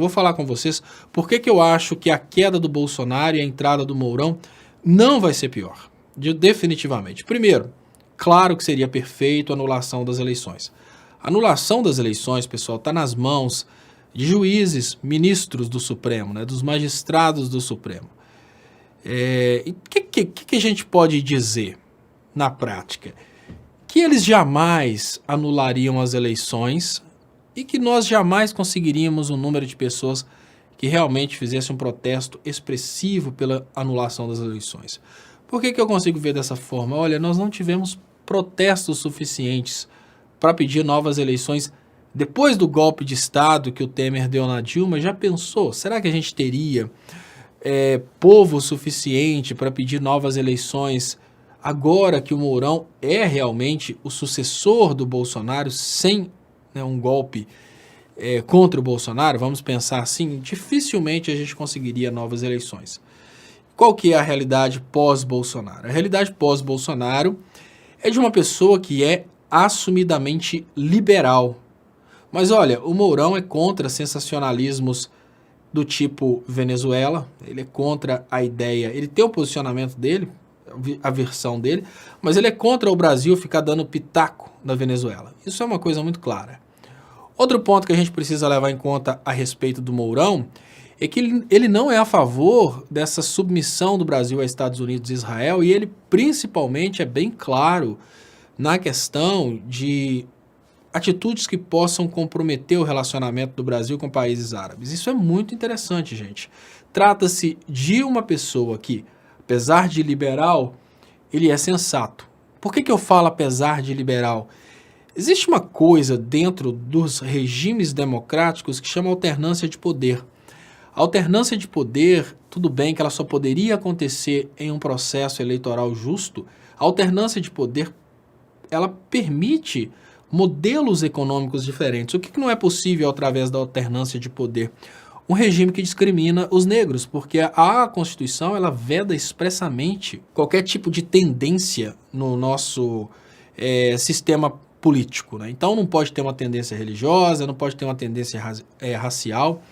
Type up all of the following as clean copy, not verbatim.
vou falar com vocês por que eu acho que a queda do Bolsonaro e a entrada do Mourão não vai ser pior, definitivamente. Primeiro, claro que seria perfeito a anulação das eleições. A anulação das eleições, pessoal, está nas mãos de juízes, ministros do Supremo, né, dos magistrados do Supremo. O que a gente pode dizer na prática? Que eles jamais anulariam as eleições e que nós jamais conseguiríamos um número de pessoas que realmente fizesse um protesto expressivo pela anulação das eleições. Por que eu consigo ver dessa forma? Olha, nós não tivemos protestos suficientes para pedir novas eleições depois do golpe de Estado que o Temer deu na Dilma. Já pensou? Será que a gente teria povo suficiente para pedir novas eleições agora que o Mourão é realmente o sucessor do Bolsonaro, sem um golpe contra o Bolsonaro? Vamos pensar assim, dificilmente a gente conseguiria novas eleições. Qual que é a realidade pós-Bolsonaro? A realidade pós-Bolsonaro é de uma pessoa que é assumidamente liberal. Mas olha, o Mourão é contra sensacionalismos do tipo Venezuela, ele é contra a ideia, ele tem o posicionamento dele, a versão dele, mas ele é contra o Brasil ficar dando pitaco na Venezuela. Isso é uma coisa muito clara. Outro ponto que a gente precisa levar em conta a respeito do Mourão é que ele não é a favor dessa submissão do Brasil a Estados Unidos e Israel, e ele principalmente é bem claro na questão de atitudes que possam comprometer o relacionamento do Brasil com países árabes. Isso é muito interessante, gente. Trata-se de uma pessoa que, apesar de liberal, ele é sensato. Por que eu falo apesar de liberal? Existe uma coisa dentro dos regimes democráticos que chama alternância de poder. A alternância de poder, tudo bem que ela só poderia acontecer em um processo eleitoral justo. A alternância de poder, ela permite modelos econômicos diferentes. O que não é possível através da alternância de poder? Um regime que discrimina os negros, porque a Constituição ela veda expressamente qualquer tipo de tendência no nosso sistema político, né? Então não pode ter uma tendência religiosa, não pode ter uma tendência racial.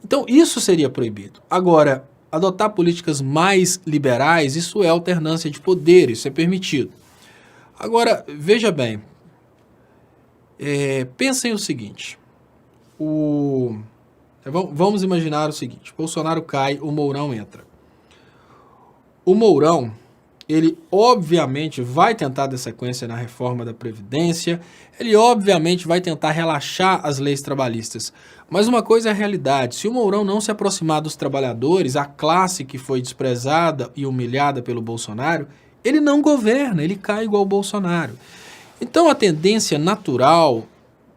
Então isso seria proibido. Agora, adotar políticas mais liberais, isso é alternância de poder, isso é permitido. Agora, veja bem, pensem o seguinte, vamos imaginar o seguinte, Bolsonaro cai, o Mourão entra. O Mourão, ele obviamente vai tentar dar sequência na reforma da Previdência, ele obviamente vai tentar relaxar as leis trabalhistas, mas uma coisa é a realidade, se o Mourão não se aproximar dos trabalhadores, a classe que foi desprezada e humilhada pelo Bolsonaro, ele não governa, ele cai igual o Bolsonaro. Então a tendência natural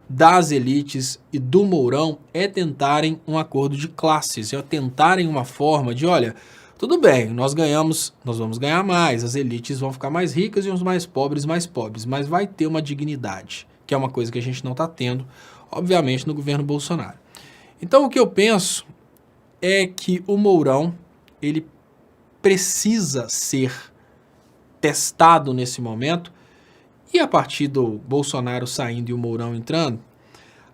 das elites e do Mourão é tentarem um acordo de classes, é tentarem uma forma de, olha, tudo bem, nós vamos ganhar mais, as elites vão ficar mais ricas e os mais pobres, mas vai ter uma dignidade, que é uma coisa que a gente não está tendo, obviamente, no governo Bolsonaro. Então o que eu penso é que o Mourão, ele precisa ser testado nesse momento. E a partir do Bolsonaro saindo e o Mourão entrando,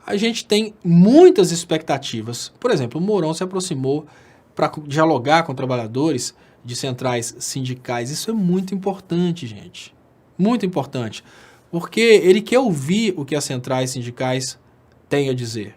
a gente tem muitas expectativas. Por exemplo, o Mourão se aproximou para dialogar com trabalhadores de centrais sindicais. Isso é muito importante, gente. Muito importante. Porque ele quer ouvir o que as centrais sindicais têm a dizer.